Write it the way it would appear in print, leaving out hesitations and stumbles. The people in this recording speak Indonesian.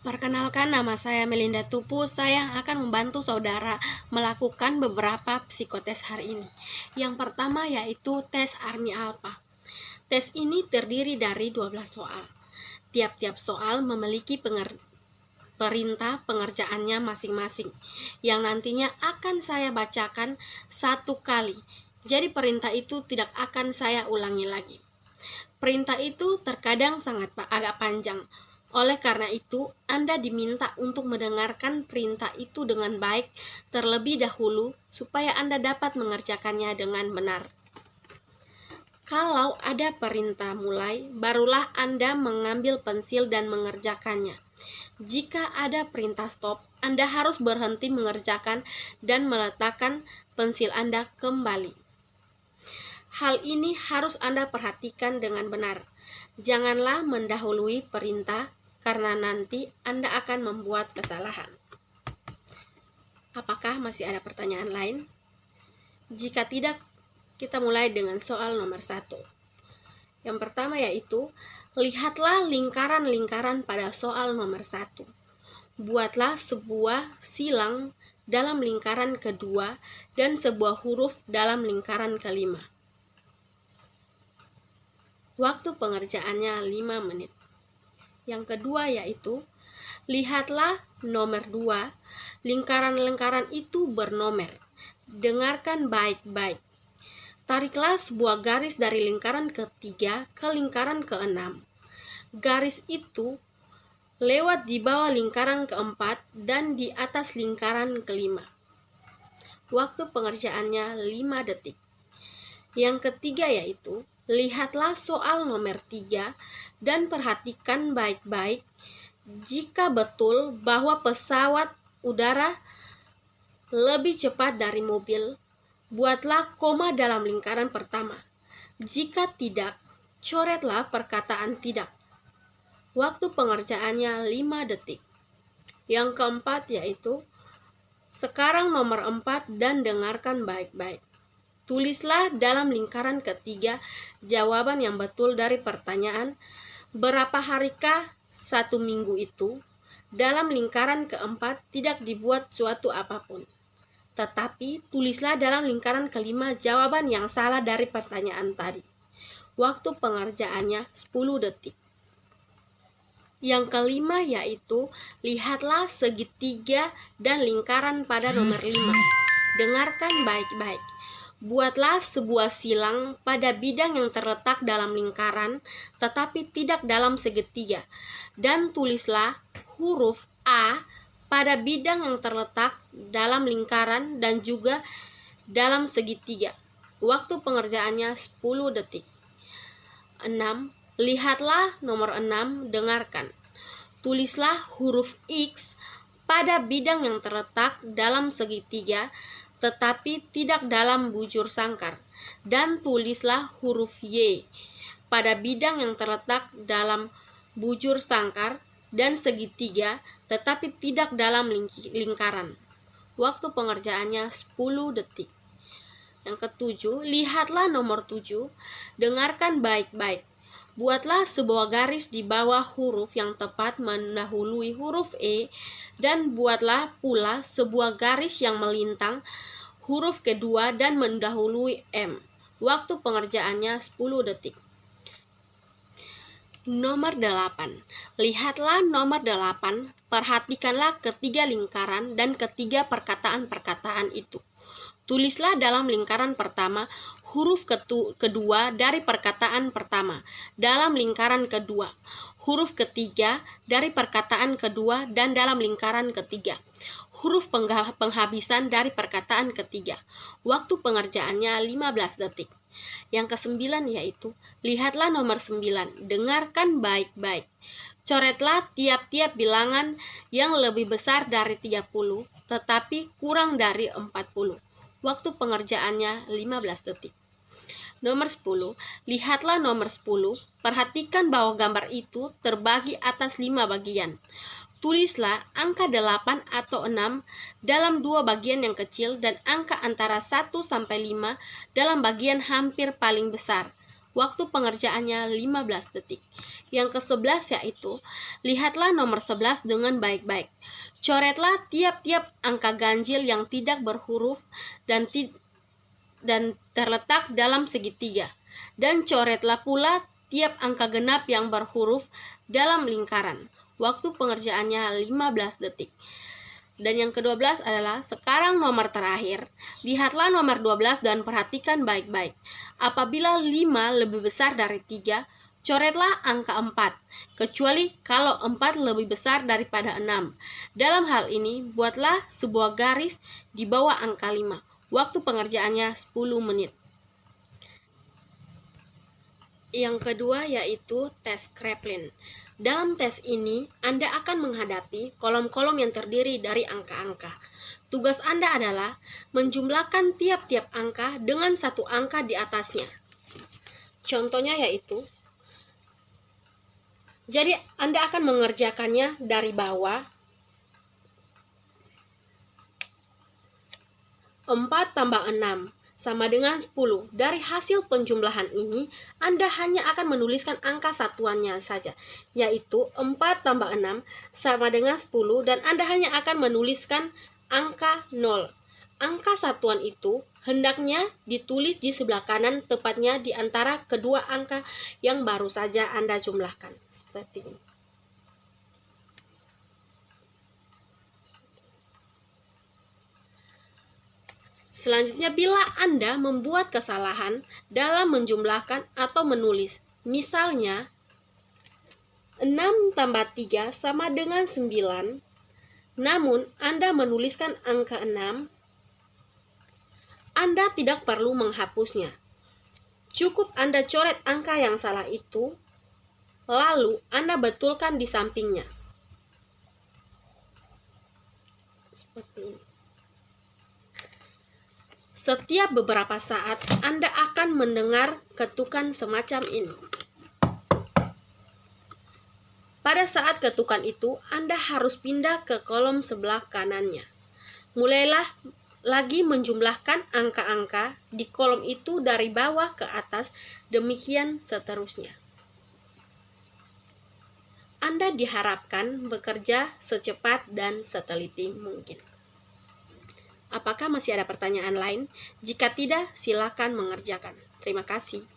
Perkenalkan, nama saya Melinda Tupu. Saya akan membantu saudara melakukan beberapa psikotes hari ini. Yang pertama yaitu tes Army Alpha. Tes ini terdiri dari 12 soal. Tiap-tiap soal memiliki perintah pengerjaannya masing-masing, yang nantinya akan saya bacakan satu kali. Jadi perintah itu tidak akan saya ulangi lagi. Perintah itu terkadang agak panjang. Oleh karena itu, Anda diminta untuk mendengarkan perintah itu dengan baik terlebih dahulu supaya Anda dapat mengerjakannya dengan benar. Kalau ada perintah mulai, barulah Anda mengambil pensil dan mengerjakannya. Jika ada perintah stop, Anda harus berhenti mengerjakan dan meletakkan pensil Anda kembali. Hal ini harus Anda perhatikan dengan benar. Janganlah mendahului perintah, karena nanti Anda akan membuat kesalahan. Apakah masih ada pertanyaan lain? Jika tidak, kita mulai dengan soal nomor 1. Yang pertama yaitu, lihatlah lingkaran-lingkaran pada soal nomor 1. Buatlah sebuah silang dalam lingkaran kedua dan sebuah huruf dalam lingkaran kelima. Waktu pengerjaannya 5 menit. Yang kedua yaitu, lihatlah nomor 2, lingkaran-lingkaran itu bernomer. Dengarkan baik-baik. Tariklah sebuah garis dari lingkaran ketiga ke lingkaran keenam. Garis itu lewat di bawah lingkaran keempat dan di atas lingkaran kelima. Waktu pengerjaannya 5 detik. Yang ketiga yaitu, lihatlah soal nomor 3 dan perhatikan baik-baik. Jika betul bahwa pesawat udara lebih cepat dari mobil, buatlah koma dalam lingkaran pertama. Jika tidak, coretlah perkataan tidak. Waktu pengerjaannya 5 detik. Yang keempat yaitu, sekarang nomor 4 dan dengarkan baik-baik. Tulislah dalam lingkaran ketiga jawaban yang betul dari pertanyaan, berapa harikah 1 minggu itu? Dalam lingkaran keempat tidak dibuat suatu apapun. Tetapi tulislah dalam lingkaran kelima jawaban yang salah dari pertanyaan tadi. Waktu pengerjaannya 10 detik. Yang kelima yaitu, lihatlah segitiga dan lingkaran pada nomor 5. Dengarkan baik-baik. Buatlah sebuah silang pada bidang yang terletak dalam lingkaran tetapi tidak dalam segitiga, dan tulislah huruf A pada bidang yang terletak dalam lingkaran dan juga dalam segitiga. Waktu pengerjaannya 10 detik. 6. Lihatlah nomor 6, dengarkan. Tulislah huruf X pada bidang yang terletak dalam segitiga tetapi tidak dalam bujur sangkar, dan tulislah huruf Y pada bidang yang terletak dalam bujur sangkar dan segitiga tetapi tidak dalam lingkaran. Waktu pengerjaannya 10 detik. Yang ketujuh, lihatlah nomor 7, dengarkan baik-baik. Buatlah sebuah garis di bawah huruf yang tepat mendahului huruf E, dan buatlah pula sebuah garis yang melintang huruf kedua dan mendahului M. Waktu pengerjaannya 10 detik. Nomor 8. Lihatlah nomor 8, perhatikanlah ketiga lingkaran dan ketiga perkataan-perkataan itu. Tulislah dalam lingkaran pertama huruf kedua dari perkataan pertama, dalam lingkaran kedua huruf ketiga dari perkataan kedua dan dalam lingkaran ketiga huruf penghabisan dari perkataan ketiga. Waktu pengerjaannya 15 detik. Yang kesembilan yaitu, lihatlah nomor 9, dengarkan baik-baik. Coretlah tiap-tiap bilangan yang lebih besar dari 30 tetapi kurang dari 40. Waktu pengerjaannya 15 detik. Nomor 10, lihatlah nomor 10, perhatikan bahwa gambar itu terbagi atas 5 bagian. Tulislah angka 8 atau 6 dalam 2 bagian yang kecil dan angka antara 1 sampai 5 dalam bagian hampir paling besar. Waktu pengerjaannya 15 detik. Yang ke-11 yaitu, lihatlah nomor 11 dengan baik-baik. Coretlah tiap-tiap angka ganjil yang tidak berhuruf dan terletak dalam segitiga. Dan coretlah pula tiap angka genap yang berhuruf dalam lingkaran. Waktu pengerjaannya 15 detik. Dan yang ke-12 adalah, sekarang nomor terakhir. Lihatlah nomor 12 dan perhatikan baik-baik. Apabila 5 lebih besar dari 3, coretlah angka 4, kecuali kalau 4 lebih besar daripada 6. Dalam hal ini, buatlah sebuah garis di bawah angka 5. Waktu pengerjaannya 10 menit. Yang kedua yaitu tes Kraepelin. Dalam tes ini, Anda akan menghadapi kolom-kolom yang terdiri dari angka-angka. Tugas Anda adalah menjumlahkan tiap-tiap angka dengan satu angka di atasnya. Contohnya yaitu, jadi Anda akan mengerjakannya dari bawah. 4 tambah 6 sama dengan 10. Dari hasil penjumlahan ini, Anda hanya akan menuliskan angka satuannya saja, yaitu 4 tambah 6 sama dengan 10, dan Anda hanya akan menuliskan angka 0. Angka satuan itu hendaknya ditulis di sebelah kanan, tepatnya di antara kedua angka yang baru saja Anda jumlahkan. Seperti ini. Selanjutnya, bila Anda membuat kesalahan dalam menjumlahkan atau menulis, misalnya 6 tambah 3 sama dengan 9, namun Anda menuliskan angka 6, Anda tidak perlu menghapusnya. Cukup Anda coret angka yang salah itu, lalu Anda betulkan di sampingnya. Seperti ini. Setiap beberapa saat, Anda akan mendengar ketukan semacam ini. Pada saat ketukan itu, Anda harus pindah ke kolom sebelah kanannya. Mulailah lagi menjumlahkan angka-angka di kolom itu dari bawah ke atas, demikian seterusnya. Anda diharapkan bekerja secepat dan seteliti mungkin. Apakah masih ada pertanyaan lain? Jika tidak, silakan mengerjakan. Terima kasih.